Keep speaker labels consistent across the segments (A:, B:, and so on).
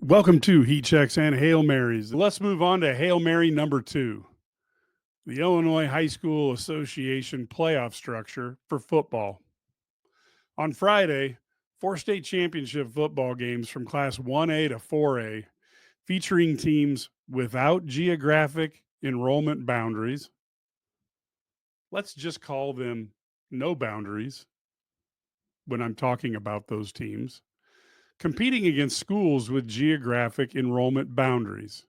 A: Welcome to Heat Checks and Hail Marys. Let's move on to Hail Mary number 2, the Illinois High School Association playoff structure for football. On Friday, 4 state championship football games from Class 1A to 4A, featuring teams without geographic enrollment boundaries. Let's just call them no boundaries when I'm talking about those teams, competing against schools with geographic enrollment boundaries.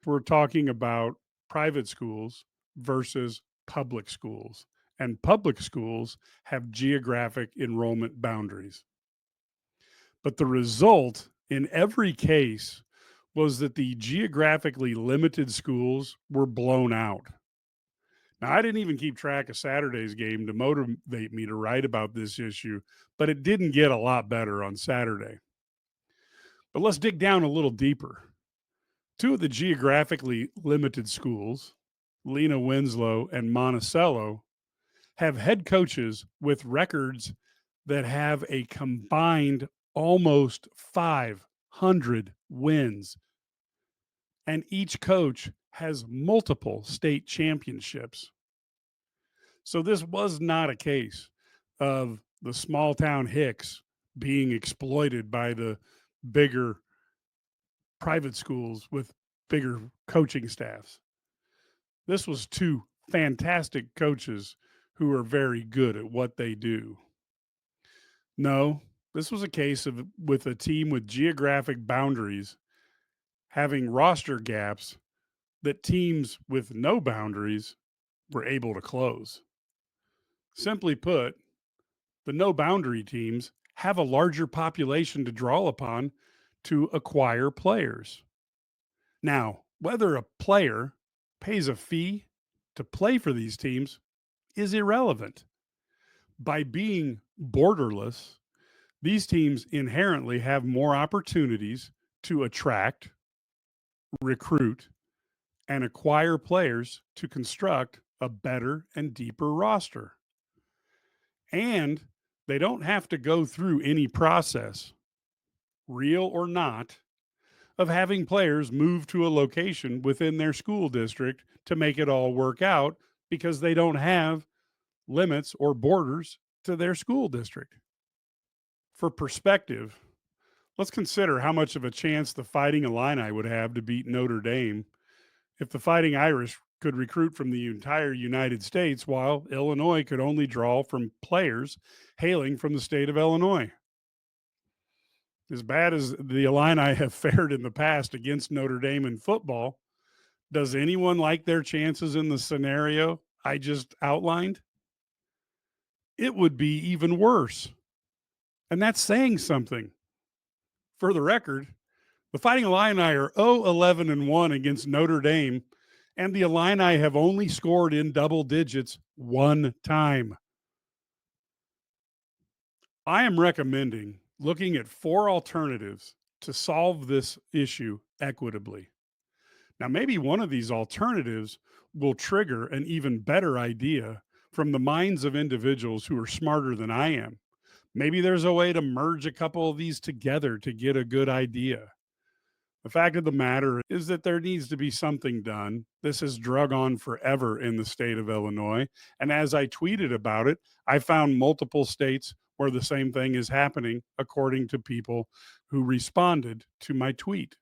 A: We're talking about private schools versus public schools, and public schools have geographic enrollment boundaries. But the result in every case was that the geographically limited schools were blown out. Now, I didn't even keep track of Saturday's game to motivate me to write about this issue, but it didn't get a lot better on Saturday. But let's dig down a little deeper. 2 of the geographically limited schools, Lena Winslow and Monticello, have head coaches with records that have a combined almost 500 wins. And each coach has multiple state championships. So this was not a case of the small town Hicks being exploited by the bigger private schools with bigger coaching staffs. This was 2 fantastic coaches who are very good at what they do. No, this was a case of with a team with geographic boundaries having roster gaps that teams with no boundaries were able to close. Simply put, the no boundary teams have a larger population to draw upon to acquire players. Now, whether a player pays a fee to play for these teams is irrelevant. By being borderless, these teams inherently have more opportunities to attract, recruit, and acquire players to construct a better and deeper roster. And they don't have to go through any process, real or not, of having players move to a location within their school district to make it all work out because they don't have limits or borders to their school district. For perspective, let's consider how much of a chance the Fighting Illini would have to beat Notre Dame if the Fighting Irish could recruit from the entire United States while Illinois could only draw from players hailing from the state of Illinois. As bad as the Illini have fared in the past against Notre Dame in football, does anyone like their chances in the scenario I just outlined? It would be even worse. And that's saying something. For the record, the Fighting Illini are 0-11-1 against Notre Dame, and the Illini have only scored in double digits 1 time. I am recommending looking at 4 alternatives to solve this issue equitably. Now, maybe one of these alternatives will trigger an even better idea from the minds of individuals who are smarter than I am. Maybe there's a way to merge a couple of these together to get a good idea. The fact of the matter is that there needs to be something done. This has drug on forever in the state of Illinois. And as I tweeted about it, I found multiple states where the same thing is happening, according to people who responded to my tweet.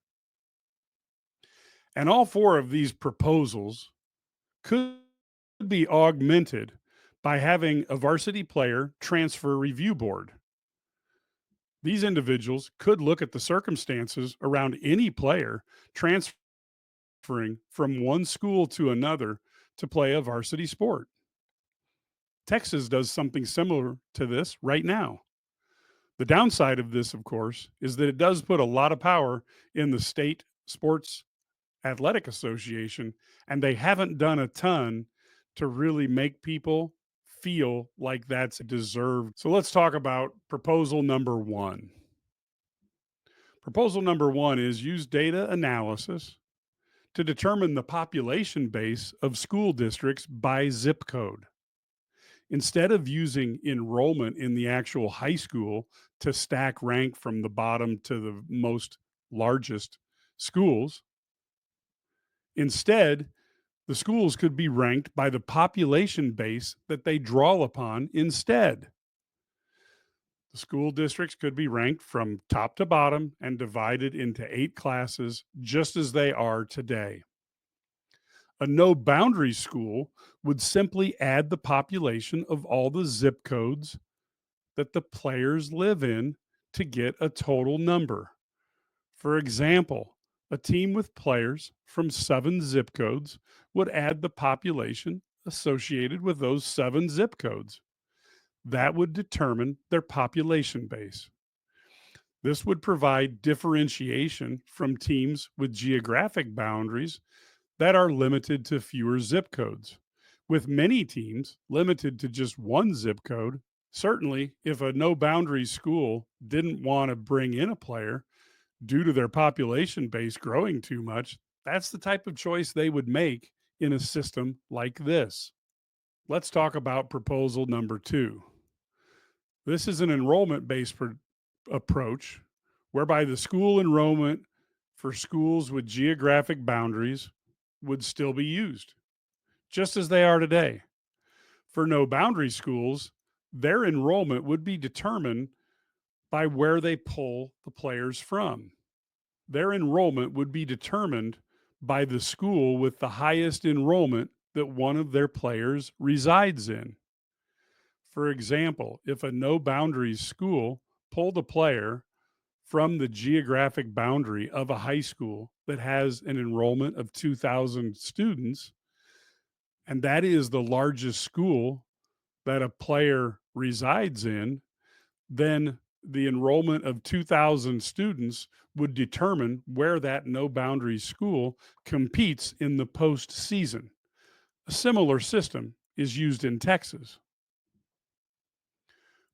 A: And all 4 of these proposals could be augmented by having a varsity player transfer review board. These individuals could look at the circumstances around any player transferring from one school to another to play a varsity sport. Texas does something similar to this right now. The downside of this, of course, is that it does put a lot of power in the state sports athletic association, and they haven't done a ton to really make people feel like that's deserved. So let's talk about proposal number 1. Proposal number 1 is use data analysis to determine the population base of school districts by zip code. Instead of using enrollment in the actual high school to stack rank from the bottom to the most largest schools. Instead, the schools could be ranked by the population base that they draw upon instead. The school districts could be ranked from top to bottom and divided into 8 classes, just as they are today. A no boundary school would simply add the population of all the zip codes that the players live in to get a total number. For example, a team with players from 7 zip codes would add the population associated with those 7 zip codes. That would determine their population base. This would provide differentiation from teams with geographic boundaries that are limited to fewer zip codes. With many teams limited to just 1 zip code, certainly if a no boundaries school didn't want to bring in a player due to their population base growing too much, that's the type of choice they would make in a system like this. Let's talk about proposal number 2. This is an enrollment based approach whereby the school enrollment for schools with geographic boundaries would still be used, just as they are today. For no boundary schools, their enrollment would be determined by where they pull the players from. Their enrollment would be determined by the school with the highest enrollment that one of their players resides in. For example, if a no boundaries school pulled a player from the geographic boundary of a high school that has an enrollment of 2,000 students, and that is the largest school that a player resides in, then the enrollment of 2,000 students would determine where that no boundaries school competes in the postseason. A similar system is used in Texas.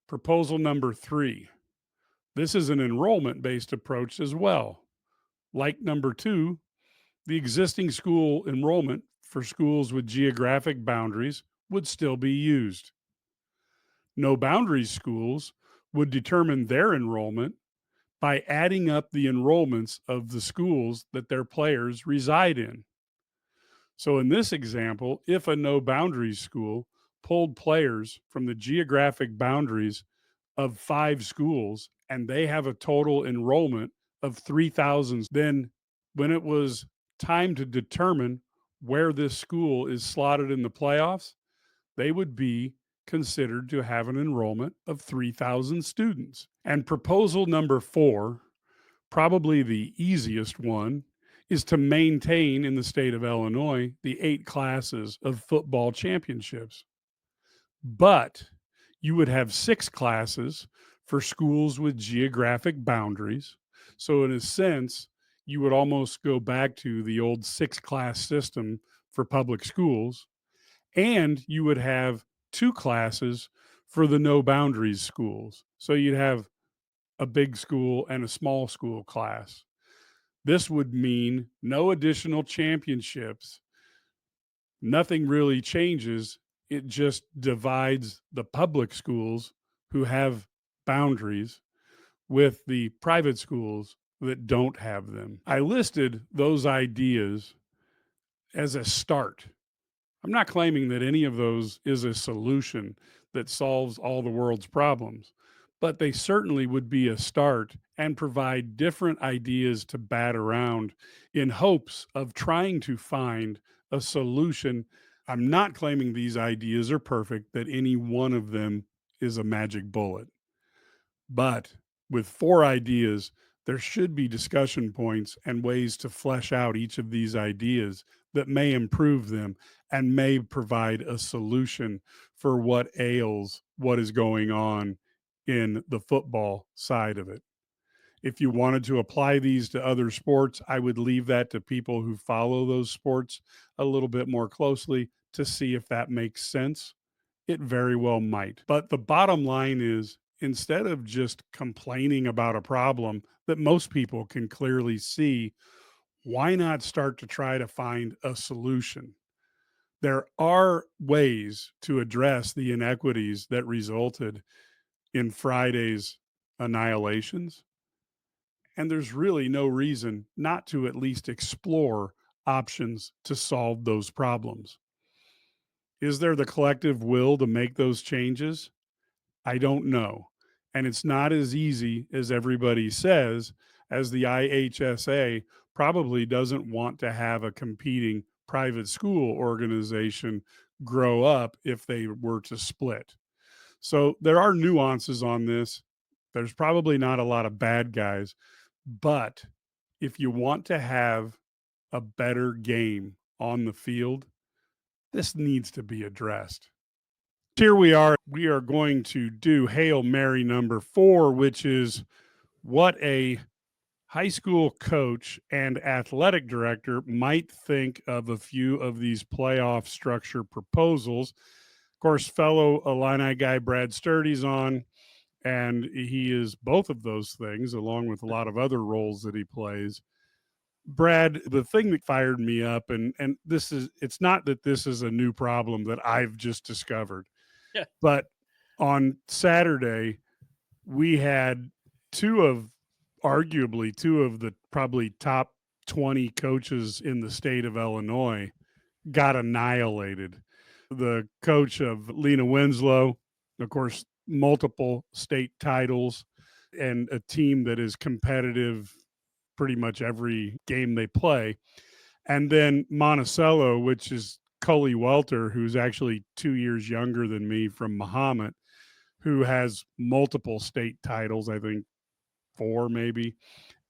A: Proposal number 3. This is an enrollment based approach as well. Like number 2, the existing school enrollment for schools with geographic boundaries would still be used. No boundaries schools would determine their enrollment by adding up the enrollments of the schools that their players reside in. So, in this example, if a no boundaries school pulled players from the geographic boundaries of 5 schools and they have a total enrollment of 3,000, then when it was time to determine where this school is slotted in the playoffs, they would be considered to have an enrollment of 3,000 students. And proposal number 4, probably the easiest one, is to maintain in the state of Illinois the 8 classes of football championships. But you would have 6 classes for schools with geographic boundaries. So, in a sense, you would almost go back to the old 6 class system for public schools. And you would have 2 classes for the no boundaries schools. So, you'd have a big school and a small school class. This would mean no additional championships. Nothing really changes. It just divides the public schools who have boundaries with the private schools that don't have them. I listed those ideas as a start. I'm not claiming that any of those is a solution that solves all the world's problems, but they certainly would be a start and provide different ideas to bat around in hopes of trying to find a solution. I'm not claiming these ideas are perfect, that any one of them is a magic bullet. But with 4 ideas, there should be discussion points and ways to flesh out each of these ideas that may improve them and may provide a solution for what ails what is going on in the football side of it. If you wanted to apply these to other sports, I would leave that to people who follow those sports a little bit more closely to see if that makes sense. It very well might. But the bottom line is, instead of just complaining about a problem that most people can clearly see, why not start to try to find a solution? There are ways to address the inequities that resulted in Friday's annihilations. And there's really no reason not to at least explore options to solve those problems. Is there the collective will to make those changes? I don't know. And it's not as easy as everybody says, as the IHSA probably doesn't want to have a competing private school organization grow up if they were to split. So there are nuances on this. There's probably not a lot of bad guys, but if you want to have a better game on the field, this needs to be addressed. Here we are. We are going to do Hail Mary number 4, which is what a high school coach and athletic director might think of a few of these playoff structure proposals. Of course, fellow Illini guy Brad Sturdy's on, and he is both of those things, along with a lot of other roles that he plays. Brad, the thing that fired me up, and this is, it's not that this is a new problem that I've just discovered,
B: Yeah.
A: but on Saturday we had arguably two of the probably top 20 coaches in the state of Illinois got annihilated. The coach of Lena Winslow, of course, multiple state titles, and a team that is competitive pretty much every game they play. And then Monticello, which is Cully Welter, who's actually 2 years younger than me from Mahomet, who has multiple state titles, I think 4 maybe,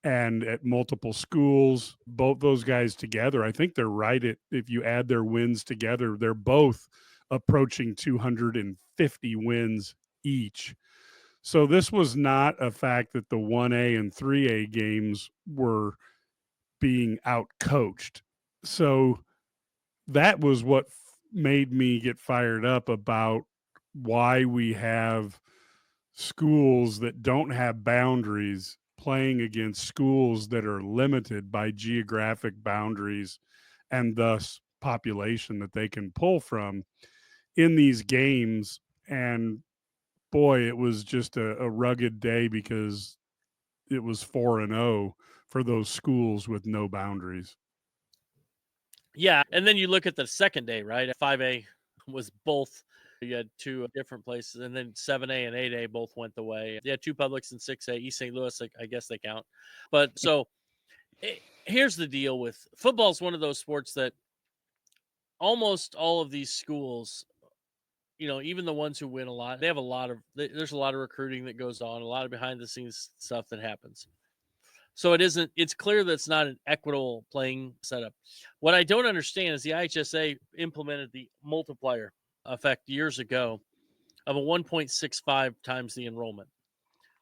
A: and at multiple schools. Both those guys together, I think they're right at, if you add their wins together, they're both approaching 250 wins each. So this was not a fact that the 1A and 3A games were being out coached. So that was what made me get fired up about why we have schools that don't have boundaries playing against schools that are limited by geographic boundaries and thus population that they can pull from in these games. And boy, it was just a rugged day because it was 4-0 for those schools with no boundaries.
B: Yeah, and then you look at the second day, right? 5A was both. You had 2 different places, and then 7A and 8A both went the way. You had 2 publics in 6A. East St. Louis, I guess they count. But so here's the deal with football: is one of those sports that almost all of these schools, even the ones who win a lot, they have a lot of. There's a lot of recruiting that goes on, a lot of behind the scenes stuff that happens. So it's clear that it's not an equitable playing setup. What I don't understand is the IHSA implemented the multiplier effect years ago of a 1.65 times the enrollment,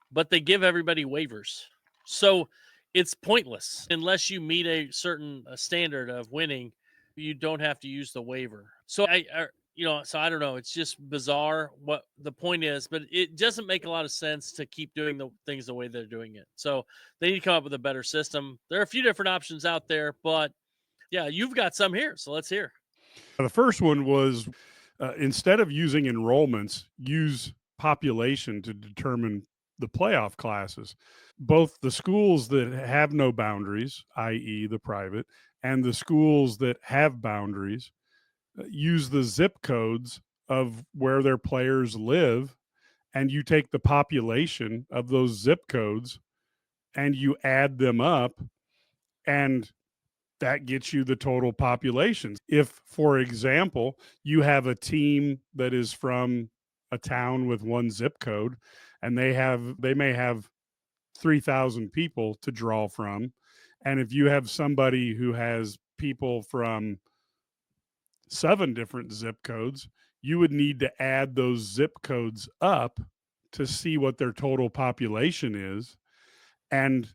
B: but they give everybody waivers. So it's pointless unless you meet a certain standard of winning. You don't have to use the waiver. So so I don't know. It's just bizarre what the point is, but it doesn't make a lot of sense to keep doing the things the way they're doing it. So they need to come up with a better system. There are a few different options out there, but yeah, you've got some here. So let's hear.
A: The first one was instead of using enrollments, use population to determine the playoff classes. Both the schools that have no boundaries, i.e., the private, and the schools that have boundaries use the zip codes of where their players live, and you take the population of those zip codes and you add them up, and that gets you the total populations. If, for example, you have a team that is from a town with one zip code and they may have 3,000 people to draw from, and if you have somebody who has people from 7 different zip codes, you would need to add those zip codes up to see what their total population is. And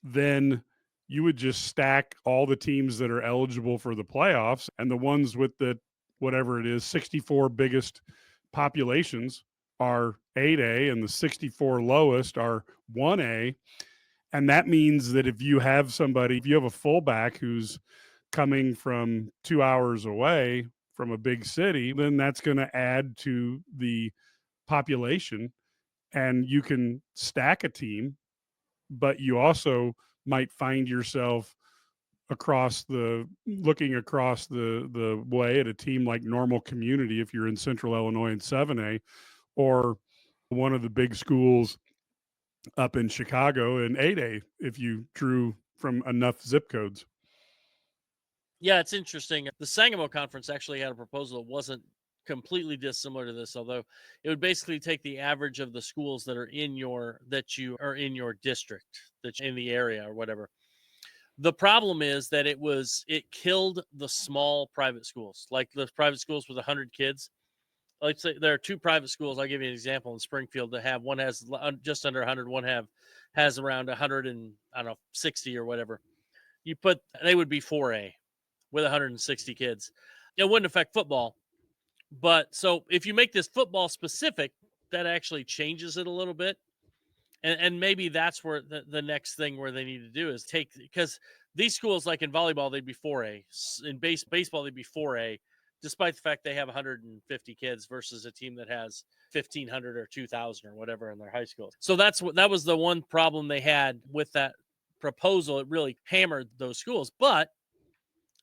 A: then you would just stack all the teams that are eligible for the playoffs, and the ones with the whatever it is 64 biggest populations are 8A, and the 64 lowest are 1A. And that means that if you have a fullback who's coming from 2 hours away from a big city, then that's going to add to the population, and you can stack a team but you also might find yourself looking across the way at a team like Normal Community if you're in Central Illinois in 7A, or one of the big schools up in Chicago in 8A if you drew from enough zip codes.
B: Yeah, it's interesting. The Sangamo Conference actually had a proposal that wasn't completely dissimilar to this, although it would basically take the average of the schools that are in your district, that's in the area or whatever. The problem is that it killed the small private schools, like the private schools with 100 kids. Let's say there are two private schools. I'll give you an example in Springfield that have one has just under 100, one has around 100 and I don't know 60 or whatever. They would be 4A with 160 kids. It wouldn't affect football, but so if you make this football specific, that actually changes it a little bit. And maybe that's where the next thing where they need to do is because these schools, like in volleyball, they'd be 4A. In baseball, they'd be 4A, despite the fact they have 150 kids versus a team that has 1,500 or 2,000 or whatever in their high school. So that was the one problem they had with that proposal. It really hammered those schools. But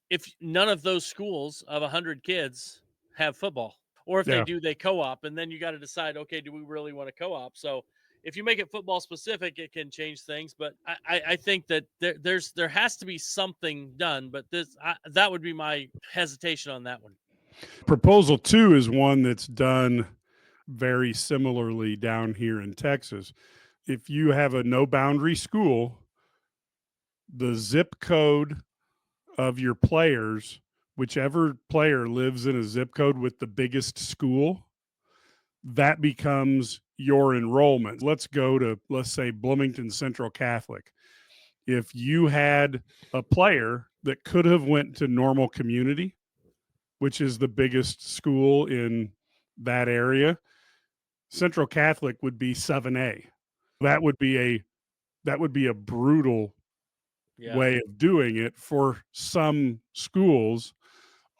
B: if none of those schools of 100 kids have football, or if they
A: Yeah.
B: do, they co-op, and then you got to decide, okay, do we really want to co-op? So if you make it football specific, it can change things. But I think that there has to be something done. But that would be my hesitation on that one.
A: Proposal 2 is one that's done very similarly down here in Texas. If you have a no boundary school, the zip code of your players, whichever player lives in a zip code with the biggest school, that becomes your enrollment. Let's say Bloomington Central Catholic. If you had a player that could have went to Normal Community, which is the biggest school in that area, Central Catholic would be 7A. That would be a brutal way of doing it for some schools.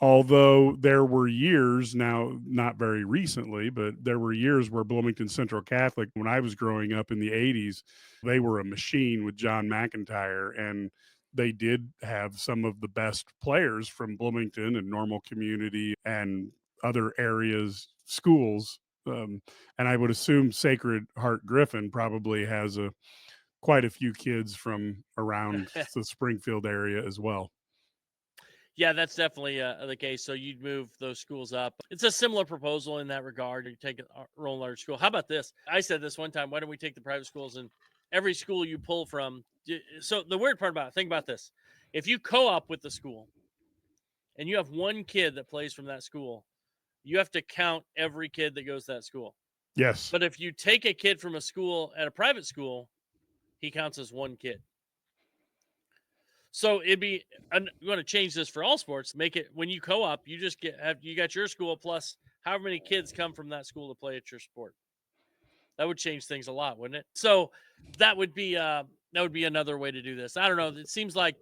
A: Although there were years, now not very recently, but there were years where Bloomington Central Catholic, when I was growing up in the 80s, they were a machine with John McIntyre, and they did have some of the best players from Bloomington and Normal Community and other areas, schools. And I would assume Sacred Heart Griffin probably has quite a few kids from around the Springfield area as well.
B: Yeah, that's definitely the case. So you'd move those schools up. It's a similar proposal in that regard. You take a Roland Large school. How about this? I said this one time. Why don't we take the private schools and every school you pull from? So the weird part about it, think about this. If you co-op with the school and you have one kid that plays from that school, you have to count every kid that goes to that school.
A: Yes.
B: But if you take a kid from a school at a private school, he counts as one kid. So I'm going to change this for all sports. Make it when you co-op, you just you got your school plus however many kids come from that school to play at your sport. That would change things a lot, wouldn't it? So that would be another way to do this. I don't know. It seems like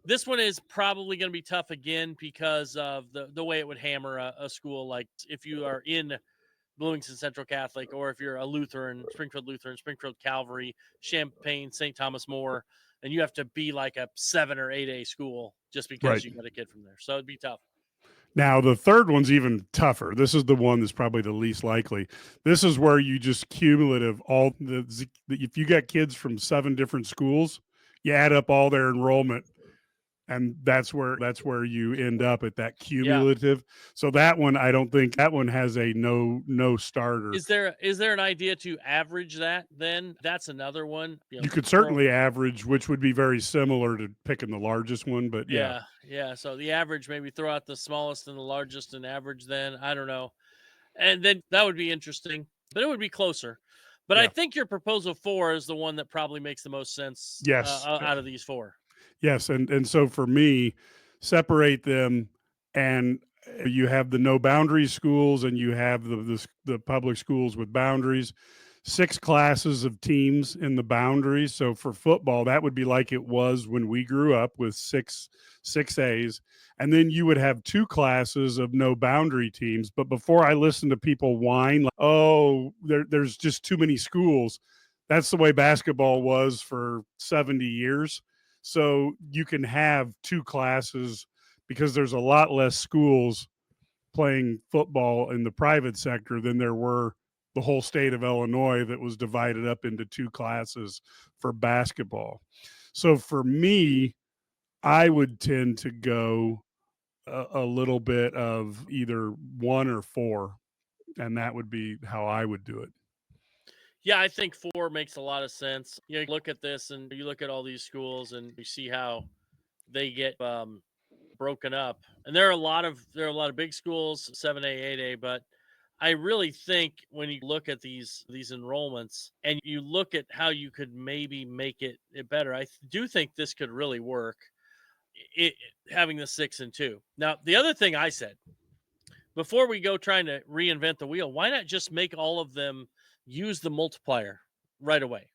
B: this one is probably going to be tough again because of the way it would hammer a school. Like if you are in Bloomington Central Catholic, or if you're a Lutheran, Springfield Calvary, Champaign, St. Thomas More, and you have to be like a 7 or 8A school just because you got a kid from there. So it'd be tough.
A: Now, the third one's even tougher. This is the one that's probably the least likely. This is where you just cumulative if you got kids from 7 different schools, you add up all their enrollment, and that's where you end up at that cumulative. Yeah. So that one, I don't think that one has a no starter.
B: Is there an idea to average that then? That's another one.
A: You could certainly average, which would be very similar to picking the largest one, but yeah.
B: Yeah. So the average, maybe throw out the smallest and the largest and average then. I don't know. And then that would be interesting, but it would be closer. But I think your proposal 4 is the one that probably makes the most sense out of these 4.
A: Yes, and so for me, separate them, and you have the no boundaries schools, and you have the public schools with boundaries. 6 classes of teams in the boundaries. So for football, that would be like it was when we grew up with 6As, and then you would have 2 classes of no boundary teams. But before I listen to people whine, like, oh, there's just too many schools. That's the way basketball was for 70 years. So you can have two classes because there's a lot less schools playing football in the private sector than there were the whole state of Illinois that was divided up into two classes for basketball. So for me, I would tend to go a little bit of either one or four, and that would be how I would do it.
B: Yeah, I think 4 makes a lot of sense. You look at this and you look at all these schools and you see how they get broken up. And there are a lot of big schools, 7A, 8A, but I really think when you look at these enrollments and you look at how you could maybe make it better, do think this could really work. It, having the 6 and 2. Now, the other thing I said before we go trying to reinvent the wheel, why not just make all of them use the multiplier right away?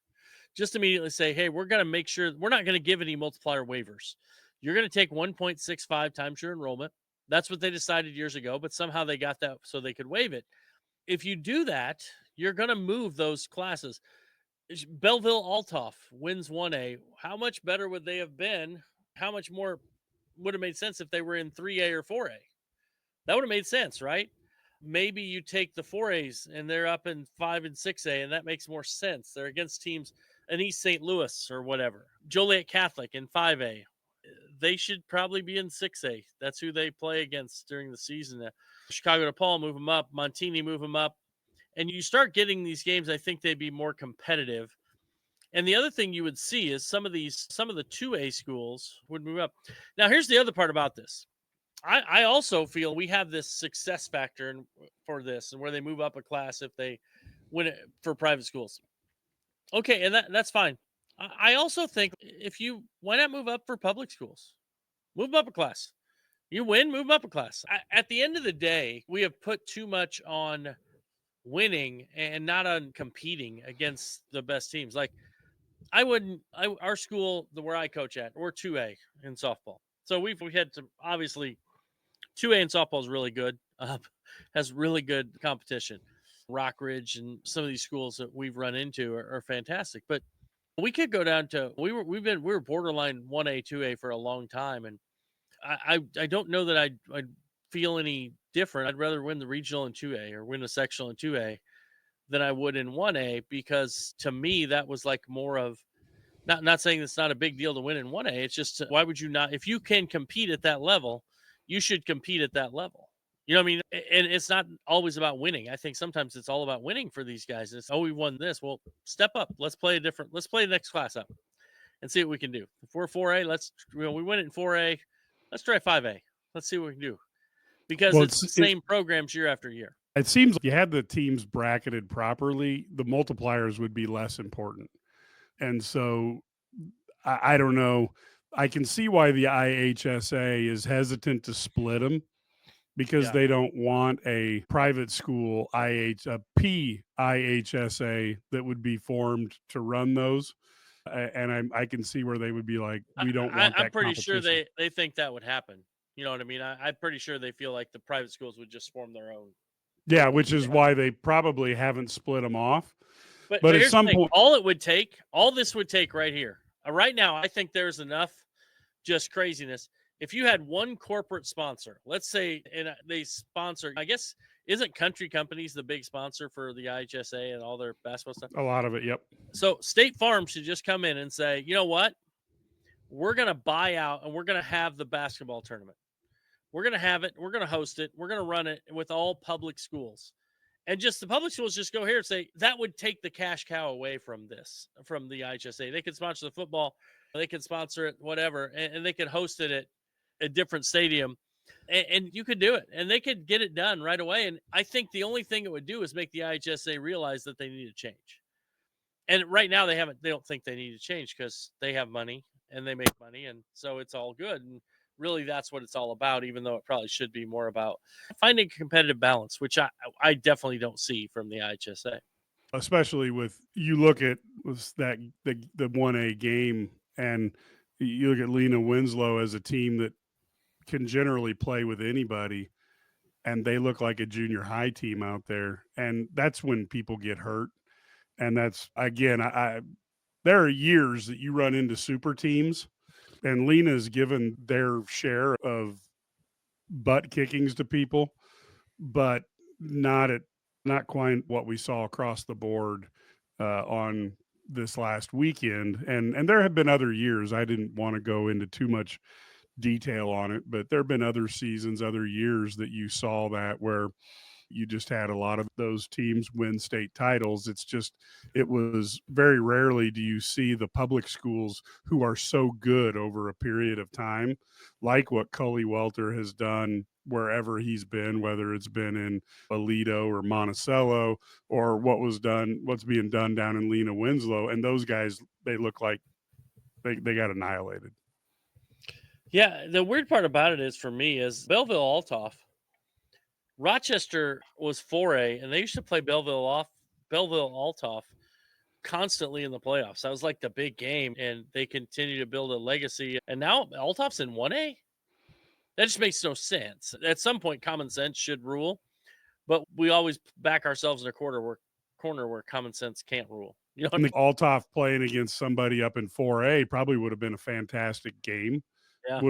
B: Just immediately say, hey, we're going to make sure we're not going to give any multiplier waivers. You're going to take 1.65 times your enrollment. That's what they decided years ago, but somehow they got that so they could waive it. If you do that, you're going to move those classes. Belleville Altoff wins 1A. How much better would they have been? How much more would have made sense if they were in 3A or 4A? That would have made sense, right? Maybe you take the 4As and they're up in 5 and 6A, and that makes more sense. They're against teams in East St. Louis or whatever. Joliet Catholic in 5A. They should probably be in 6A. That's who they play against during the season. Chicago DePaul, move them up. Montini, move them up. And you start getting these games, I think they'd be more competitive. And the other thing you would see is some of the 2A schools would move up. Now, here's the other part about this. I also feel we have this success factor for this and where they move up a class if they win it for private schools. Okay, and that's fine. I also think why not move up for public schools? Move up a class. You win, move up a class. At the end of the day, we have put too much on winning and not on competing against the best teams. Like our school, where I coach at, we're 2A in softball. So we had to obviously 2A in softball is really good. Has really good competition. Rockridge and some of these schools that we've run into are fantastic. But we could go down to we were borderline 1A, 2A for a long time, and I don't know that I'd feel any different. I'd rather win the regional in 2A or win a sectional in 2A than I would in 1A, because to me that was like more of not saying it's not a big deal to win in 1A. It's just, why would you not? If you can compete at that level, you should compete at that level. You know what I mean? And it's not always about winning. I think sometimes it's all about winning for these guys. It's, oh, we won this. Well, step up. Let's play the next class up and see what we can do. If we're 4A, we win it in 4A. Let's try 5A. Let's see what we can do. Because
A: Well,
B: it's the same programs year after year.
A: It seems like if you had the teams bracketed properly, the multipliers would be less important. And so I don't know. I can see why the IHSA is hesitant to split them because
B: Yeah.
A: they don't want a private school a PIHSA that would be formed to run those. And I can see where they would be like, we don't want
B: I'm
A: that
B: pretty sure
A: competition.
B: they think that would happen. You know what I mean? I'm pretty sure they feel like the private schools would just form their own.
A: Yeah, which is why they probably haven't split them off.
B: But
A: At
B: here's the
A: some
B: thing:
A: point,
B: all this would take right here, right now. I think there's enough just craziness. If you had one corporate sponsor, let's say, and they sponsor, I guess, isn't Country Companies the big sponsor for the IHSA and all their basketball stuff?
A: a lot of it, yep.
B: So State Farm should just come in and say, you know what? We're going to buy out and we're going to have the basketball tournament. We're going to have it. We're going to host it. We're going to run it with all public schools. And just the public schools just go here and say that would take the cash cow away from the IHSA. They could sponsor the football, they could sponsor it, whatever, and they could host it at a different stadium, and you could do it, and they could get it done right away. And I think the only thing it would do is make the IHSA realize that they need to change. And right now they don't think they need to change because they have money and they make money, and so it's all good. And really, that's what it's all about, even though it probably should be more about finding a competitive balance, which I definitely don't see from the IHSA.
A: Especially with you look at the 1A game, and you look at Lena Winslow as a team that can generally play with anybody, and they look like a junior high team out there, and that's when people get hurt. And that's, again, there are years that you run into super teams, and Lena's given their share of butt kickings to people, but not at not quite what we saw across the board on this last weekend. And there have been other years. I didn't want to go into too much detail on it, but there have been other seasons, other years that you saw that where you just had a lot of those teams win state titles. It's just, it was very rarely do you see the public schools who are so good over a period of time, like what Cully Welter has done wherever he's been, whether it's been in Aledo or Monticello, or what's being done down in Lena Winslow. And those guys, they look like they got annihilated.
B: Yeah, the weird part about it is for me is Belleville Altoff. Rochester was 4A, and they used to play Belleville Altoff constantly in the playoffs. That was like the big game, and they continue to build a legacy. And now Altoff's in 1A. That just makes no sense. At some point, common sense should rule, but we always back ourselves in a corner where common sense can't rule. You know,
A: And the Altoff playing against somebody up in 4A probably would have been a fantastic game.
B: Yeah.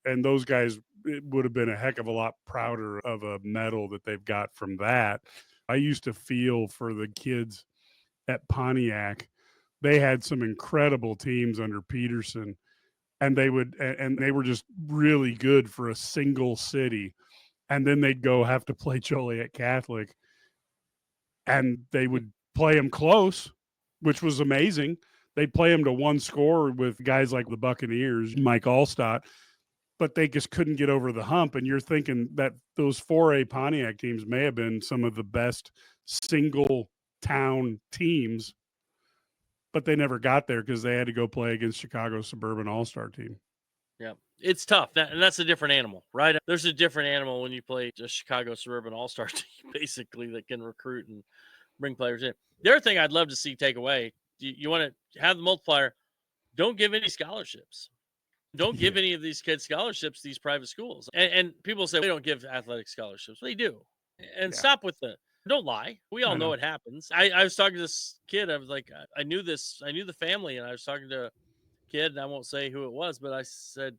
A: And those guys, it would have been a heck of a lot prouder of a medal that they've got from that. I used to feel for the kids at Pontiac. They had some incredible teams under Peterson, and they were just really good for a single city. And then they'd go have to play Joliet Catholic, and they would play them close, which was amazing. They'd play them to one score with guys like the Buccaneers, Mike Allstott, but they just couldn't get over the hump. And you're thinking that those 4A Pontiac teams may have been some of the best single town teams, but they never got there because they had to go play against Chicago's Suburban All-Star team.
B: Yeah, it's tough. And that's a different animal, right? There's a different animal when you play a Chicago Suburban All-Star team, basically, that can recruit and bring players in. The other thing I'd love to see take away, you want to have the multiplier, don't give any scholarships. Don't give any of these kids scholarships to these private schools. And people say, we don't give athletic scholarships. They do. And stop with don't lie. We all know it happens. I was talking to this kid. I was like, I knew the family, and I was talking to a kid, and I won't say who it was, but I said,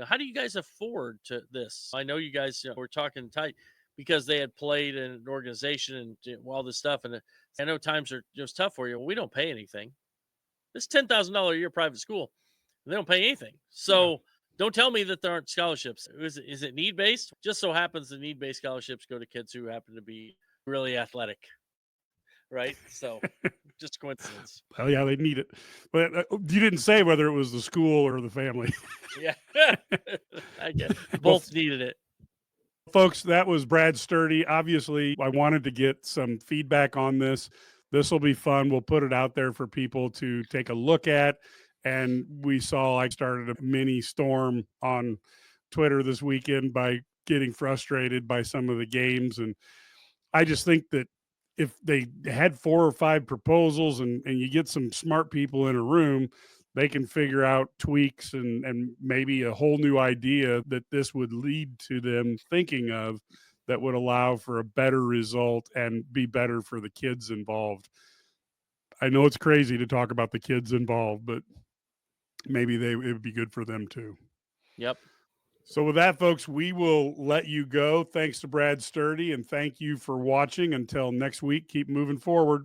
B: how do you guys afford to this? I know you guys were talking tight because they had played in an organization and all this stuff. And I know times are just tough for you. Well, we don't pay anything. It's $10,000 a year private school. They don't pay anything. So don't tell me that there aren't scholarships. Is it need based? Just so happens the need based scholarships go to kids who happen to be really athletic. Right. So just coincidence.
A: Well, yeah, they need it. But you didn't say whether it was the school or the family.
B: Yeah. I guess both needed it.
A: Folks, that was Brad Sturdy. Obviously, I wanted to get some feedback on this. This will be fun. We'll put it out there for people to take a look at. And we saw I started a mini storm on Twitter this weekend by getting frustrated by some of the games. And I just think that if they had 4 or 5 proposals and you get some smart people in a room, they can figure out tweaks and maybe a whole new idea that this would lead to them thinking of that would allow for a better result and be better for the kids involved. I know it's crazy to talk about the kids involved, but maybe it would be good for them too.
B: Yep.
A: So with that, folks, we will let you go. Thanks to Brad Sturdy, and thank you for watching. Until next week, keep moving forward.